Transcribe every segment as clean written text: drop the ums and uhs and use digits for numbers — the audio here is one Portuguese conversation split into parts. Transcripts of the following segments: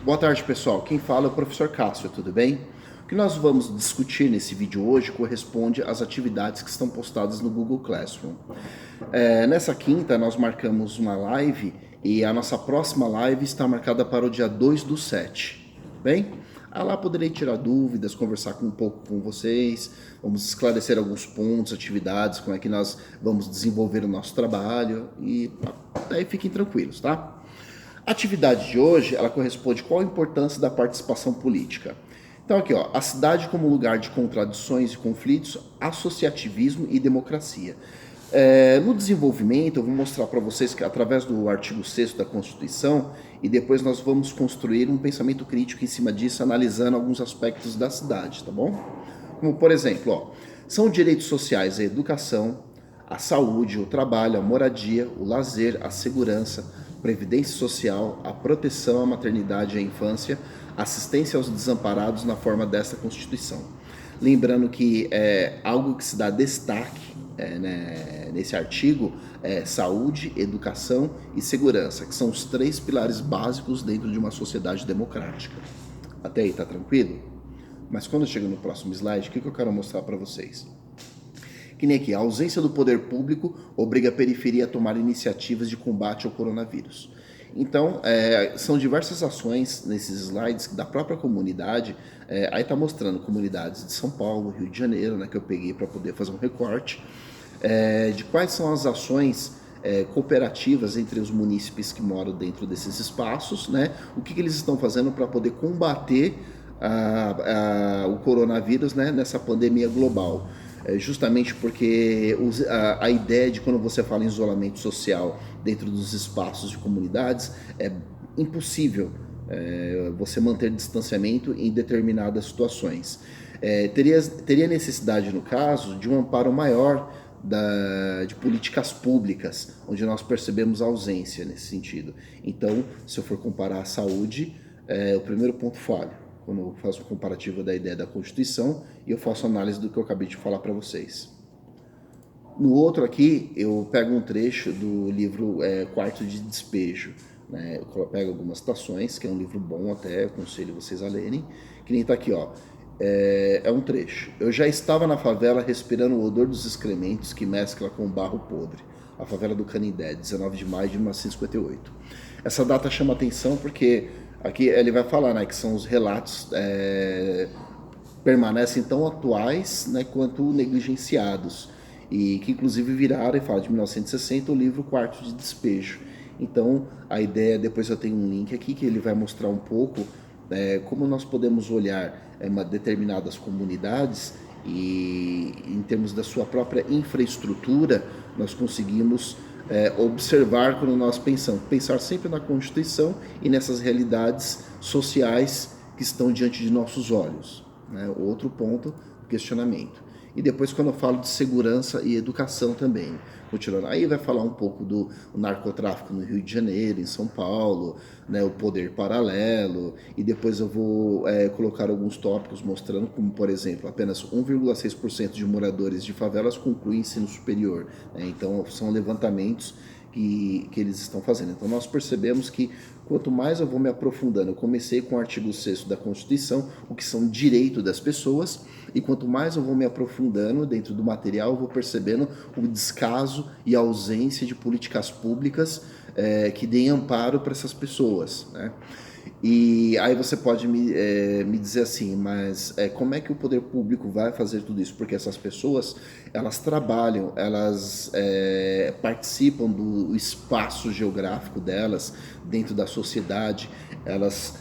Boa tarde, pessoal. Quem fala é o professor Cássio, tudo bem? O que nós vamos discutir nesse vídeo hoje corresponde às atividades que estão postadas no Google Classroom. Nessa quinta, nós marcamos uma live e a nossa próxima live está marcada para o dia 2/7, bem? Lá poderei tirar dúvidas, conversar um pouco com vocês, vamos esclarecer alguns pontos, atividades, como é que nós vamos desenvolver o nosso trabalho e daí fiquem tranquilos, tá? A atividade de hoje, ela corresponde qual a importância da participação política. Então aqui, ó, a cidade como lugar de contradições e conflitos, associativismo e democracia. No desenvolvimento, eu vou mostrar para vocês que através do artigo 6º da Constituição, e depois nós vamos construir um pensamento crítico em cima disso, analisando alguns aspectos da cidade, tá bom? Como por exemplo, ó, são direitos sociais a educação, a saúde, o trabalho, a moradia, o lazer, a segurança, previdência social, a proteção à maternidade e à infância, assistência aos desamparados na forma desta Constituição. Lembrando que algo que se dá destaque nesse artigo é saúde, educação e segurança, que são os 3 pilares básicos dentro de uma sociedade democrática. Até aí, tá tranquilo? Mas quando eu chego no próximo slide, o que eu quero mostrar para vocês? Que nem aqui, a ausência do poder público obriga a periferia a tomar iniciativas de combate ao coronavírus. Então, são diversas ações nesses slides da própria comunidade. Aí está mostrando comunidades de São Paulo, Rio de Janeiro, né, que eu peguei para poder fazer um recorte, de quais são as ações cooperativas entre os munícipes que moram dentro desses espaços, né, o que eles estão fazendo para poder combater o coronavírus, né, nessa pandemia global. Justamente porque a ideia de quando você fala em isolamento social dentro dos espaços de comunidades é impossível você manter distanciamento em determinadas situações. Teria necessidade, no caso, de um amparo maior de políticas públicas, onde nós percebemos a ausência nesse sentido. Então, se eu for comparar a saúde, o primeiro ponto falho. Quando eu faço um comparativo da ideia da Constituição e eu faço análise do que eu acabei de falar para vocês. No outro aqui, eu pego um trecho do livro Quarto de Despejo. Né? Eu pego algumas citações, que é um livro bom até, aconselho vocês a lerem, que nem tá aqui, ó. É um trecho. Eu já estava na favela respirando o odor dos excrementos que mescla com barro podre. A favela do Canindé, 19 de maio de 1958. Essa data chama atenção porque aqui ele vai falar, né, que são os relatos permanecem tão atuais, né, quanto negligenciados, e que inclusive viraram, e fala de 1960, o livro Quarto de Despejo. Então a ideia, depois eu tenho um link aqui que ele vai mostrar um pouco como nós podemos olhar determinadas comunidades e em termos da sua própria infraestrutura, nós conseguimos observar quando nós pensar sempre na Constituição e nessas realidades sociais que estão diante de nossos olhos. Né? Outro ponto, questionamento. E depois quando eu falo de segurança e educação também, continuando. Aí vai falar um pouco do narcotráfico no Rio de Janeiro, em São Paulo, né, o poder paralelo, e depois eu vou colocar alguns tópicos mostrando como, por exemplo, apenas 1,6% de moradores de favelas concluem ensino superior. Né? Então são levantamentos que eles estão fazendo. Então nós percebemos que quanto mais eu vou me aprofundando, eu comecei com o artigo 6º da Constituição, o que são direitos das pessoas, e quanto mais eu vou me aprofundando dentro do material, eu vou percebendo o descaso e a ausência de políticas públicas que deem amparo para essas pessoas, né? E aí você pode me dizer assim, mas como é que o poder público vai fazer tudo isso? Porque essas pessoas, elas trabalham, elas participam do espaço geográfico delas, dentro da sociedade, elas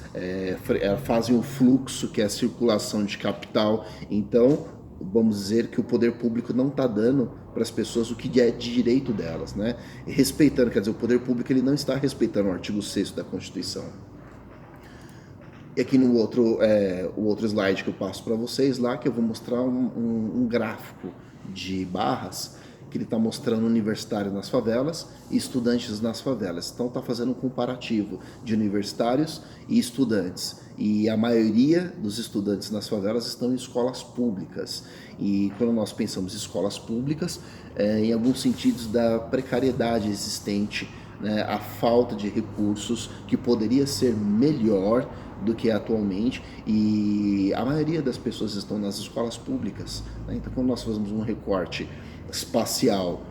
fazem o fluxo, que é a circulação de capital. Então, vamos dizer que o poder público não está dando para as pessoas o que é de direito delas, né? E respeitando, quer dizer, o poder público ele não está respeitando o artigo 6º da Constituição. E aqui no o outro slide que eu passo para vocês lá, que eu vou mostrar um gráfico de barras, que ele está mostrando universitários nas favelas e estudantes nas favelas. Então está fazendo um comparativo de universitários e estudantes. E a maioria dos estudantes nas favelas estão em escolas públicas. E quando nós pensamos em escolas públicas, em alguns sentidos da precariedade existente, né, a falta de recursos que poderia ser melhor do que é atualmente, e a maioria das pessoas estão nas escolas públicas, né? Então, quando nós fazemos um recorte espacial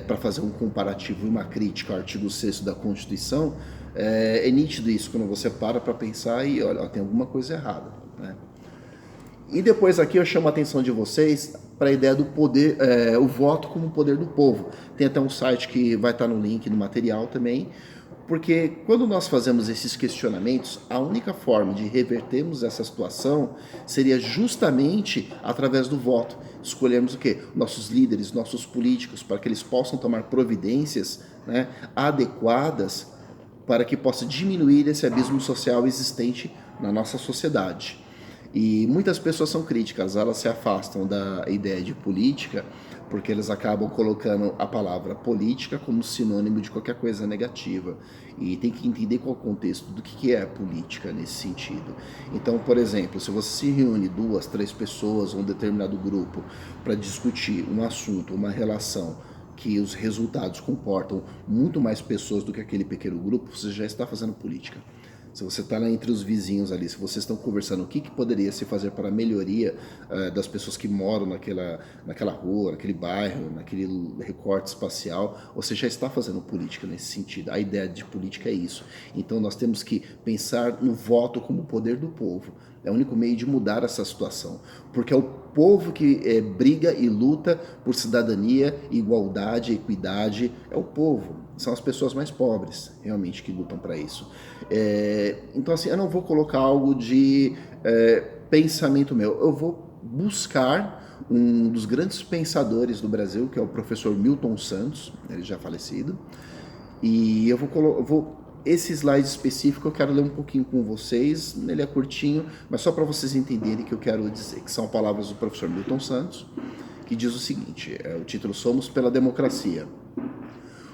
para fazer um comparativo e uma crítica ao artigo 6º da Constituição, é nítido isso, quando você para pensar e olha, ó, tem alguma coisa errada, né? E depois aqui eu chamo a atenção de vocês para a ideia do poder, o voto como poder do povo. Tem até um site que vai estar no link no material também, porque quando nós fazemos esses questionamentos, a única forma de revertermos essa situação seria justamente através do voto. Escolhermos o quê? Nossos líderes, nossos políticos, para que eles possam tomar providências, né, adequadas para que possa diminuir esse abismo social existente na nossa sociedade. E muitas pessoas são críticas, elas se afastam da ideia de política porque eles acabam colocando a palavra política como sinônimo de qualquer coisa negativa. E tem que entender qual é o contexto do que é a política nesse sentido. Então, por exemplo, se você se reúne 2, 3 pessoas ou um determinado grupo para discutir um assunto, uma relação que os resultados comportam muito mais pessoas do que aquele pequeno grupo, você já está fazendo política. Se você está entre os vizinhos ali, se vocês estão conversando o que poderia se fazer para a melhoria das pessoas que moram naquela rua, naquele bairro, naquele recorte espacial, você já está fazendo política nesse sentido. A ideia de política é isso. Então nós temos que pensar no voto como poder do povo. É o único meio de mudar essa situação, porque é o povo que briga e luta por cidadania, igualdade, equidade, é o povo, são as pessoas mais pobres realmente que lutam para isso. Então assim, eu não vou colocar algo de pensamento meu, eu vou buscar um dos grandes pensadores do Brasil, que é o professor Milton Santos, ele já falecido, e eu vou esse slide específico eu quero ler um pouquinho com vocês, ele é curtinho, mas só para vocês entenderem que eu quero dizer, que são palavras do professor Milton Santos, que diz o seguinte, o título Somos pela Democracia.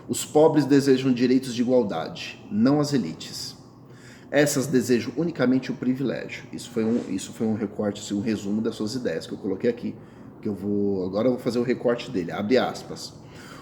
Os pobres desejam direitos de igualdade, não as elites. Essas desejam unicamente o privilégio. Isso foi um recorte, um resumo das suas ideias que eu coloquei aqui, que agora eu vou fazer o recorte dele, abre aspas.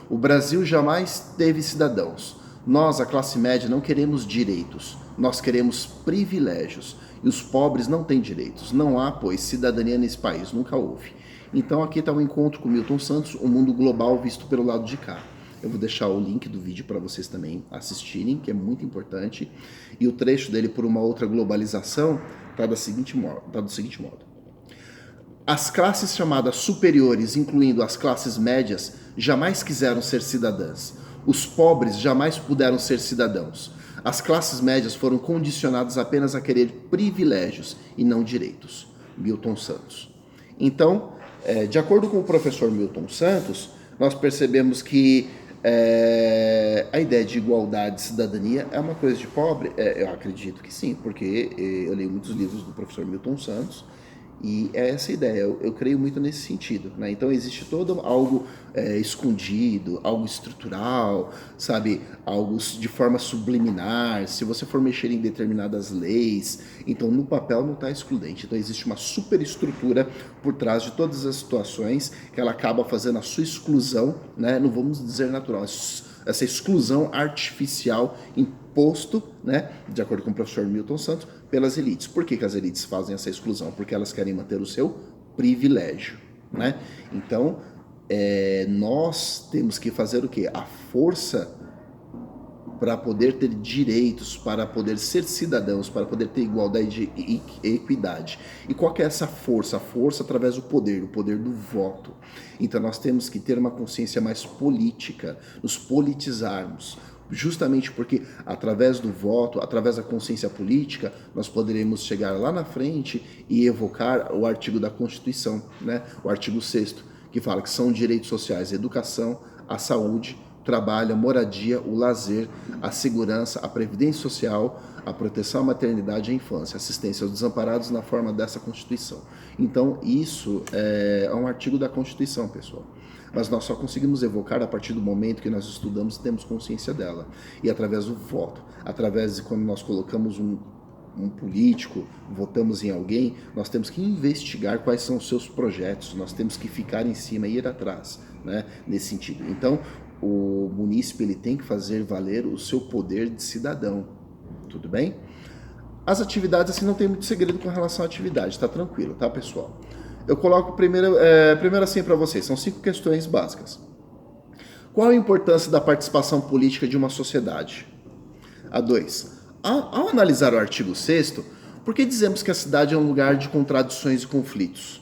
O Brasil jamais teve cidadãos. Nós, a classe média, não queremos direitos, nós queremos privilégios. E os pobres não têm direitos. Não há, pois, cidadania nesse país, nunca houve. Então aqui está o encontro com Milton Santos, o mundo global visto pelo lado de cá. Eu vou deixar o link do vídeo para vocês também assistirem, que é muito importante. E o trecho dele, Por uma outra globalização, está do seguinte modo. As classes chamadas superiores, incluindo as classes médias, jamais quiseram ser cidadãs. Os pobres jamais puderam ser cidadãos. As classes médias foram condicionadas apenas a querer privilégios e não direitos. Milton Santos. Então, de acordo com o professor Milton Santos, nós percebemos que a ideia de igualdade e cidadania é uma coisa de pobre? Eu acredito que sim, porque eu leio muitos livros do professor Milton Santos, e é essa ideia, eu creio muito nesse sentido, né? Então existe todo algo escondido, algo estrutural, sabe? Algo de forma subliminar, se você for mexer em determinadas leis, então no papel não está excludente. Então existe uma superestrutura por trás de todas as situações que ela acaba fazendo a sua exclusão, né? Não vamos dizer natural, essa exclusão artificial imposto, né, de acordo com o professor Milton Santos, pelas elites. Por que as elites fazem essa exclusão? Porque elas querem manter o seu privilégio, né? Então, nós temos que fazer o quê? A força para poder ter direitos, para poder ser cidadãos, para poder ter igualdade e equidade. E qual que é essa força? A força através do poder, o poder do voto. Então nós temos que ter uma consciência mais política, nos politizarmos, justamente porque através do voto, através da consciência política, nós poderemos chegar lá na frente e evocar o artigo da Constituição, né? O artigo 6º, que fala que são direitos sociais a educação, a saúde, trabalho, a moradia, o lazer, a segurança, a previdência social, a proteção à maternidade e à infância, assistência aos desamparados na forma dessa Constituição. Então, isso é um artigo da Constituição, pessoal. Mas nós só conseguimos evocar a partir do momento que nós estudamos e temos consciência dela. E através do voto, através de quando nós colocamos um político, votamos em alguém, nós temos que investigar quais são os seus projetos, nós temos que ficar em cima e ir atrás, né, nesse sentido. Então, o munícipe ele tem que fazer valer o seu poder de cidadão, tudo bem? As atividades, assim, não tem muito segredo com relação à atividade, tá tranquilo, tá, pessoal? Eu coloco primeiro assim para vocês, são 5 questões básicas. Qual a importância da participação política de uma sociedade? A 2. Ao analisar o artigo 6º, por que dizemos que a cidade é um lugar de contradições e conflitos?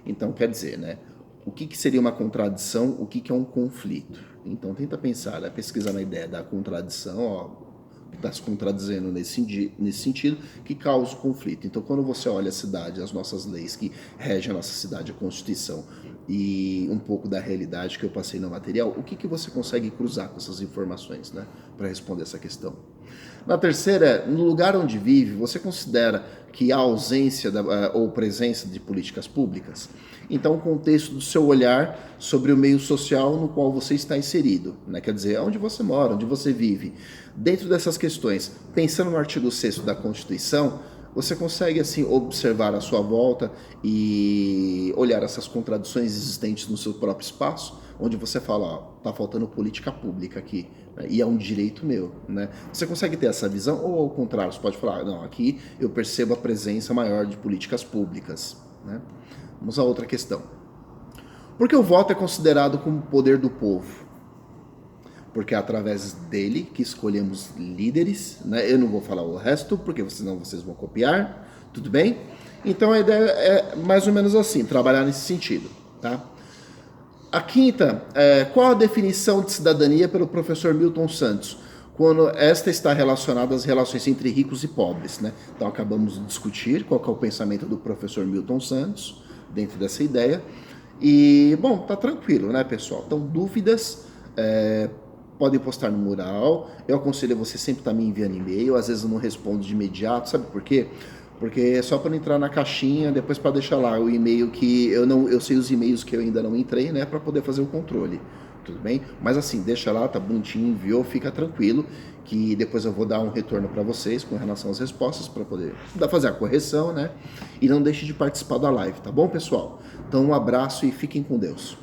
Então, quer dizer, né? O que seria uma contradição, o que é um conflito? Então, tenta pensar, né? Pesquisar na ideia da contradição, ó, está se contradizendo nesse sentido, que causa o conflito. Então, quando você olha a cidade, as nossas leis que regem a nossa cidade, a Constituição, e um pouco da realidade que eu passei no material, o que você consegue cruzar com essas informações, né, para responder essa questão? Na terceira, no lugar onde vive, você considera que há ausência ou presença de políticas públicas? Então, o contexto do seu olhar sobre o meio social no qual você está inserido, né? Quer dizer, onde você mora, onde você vive. Dentro dessas questões, pensando no artigo 6º da Constituição, você consegue assim observar a sua volta e olhar essas contradições existentes no seu próprio espaço, onde você fala, ó, tá faltando política pública aqui, né? E é um direito meu, né? Você consegue ter essa visão ou ao contrário, você pode falar, não, aqui eu percebo a presença maior de políticas públicas, né? Vamos a outra questão. Por que o voto é considerado como poder do povo? Porque é através dele que escolhemos líderes, né? Eu não vou falar o resto, porque senão vocês vão copiar, tudo bem? Então a ideia é mais ou menos assim, trabalhar nesse sentido, tá? A quinta, qual a definição de cidadania pelo professor Milton Santos, quando esta está relacionada às relações entre ricos e pobres, né? Então acabamos de discutir qual que é o pensamento do professor Milton Santos dentro dessa ideia. E, bom, tá tranquilo, né, pessoal? Então, dúvidas, podem postar no mural. Eu aconselho você sempre estar me enviando e-mail. Às vezes eu não respondo de imediato, sabe por quê? Porque é só para entrar na caixinha, depois para deixar lá o e-mail que eu sei os e-mails que eu ainda não entrei, né, para poder fazer o controle. Tudo bem? Mas assim, deixa lá, tá bonitinho, enviou, fica tranquilo, que depois eu vou dar um retorno para vocês com relação às respostas para poder fazer a correção, né? E não deixe de participar da live, tá bom, pessoal? Então um abraço e fiquem com Deus.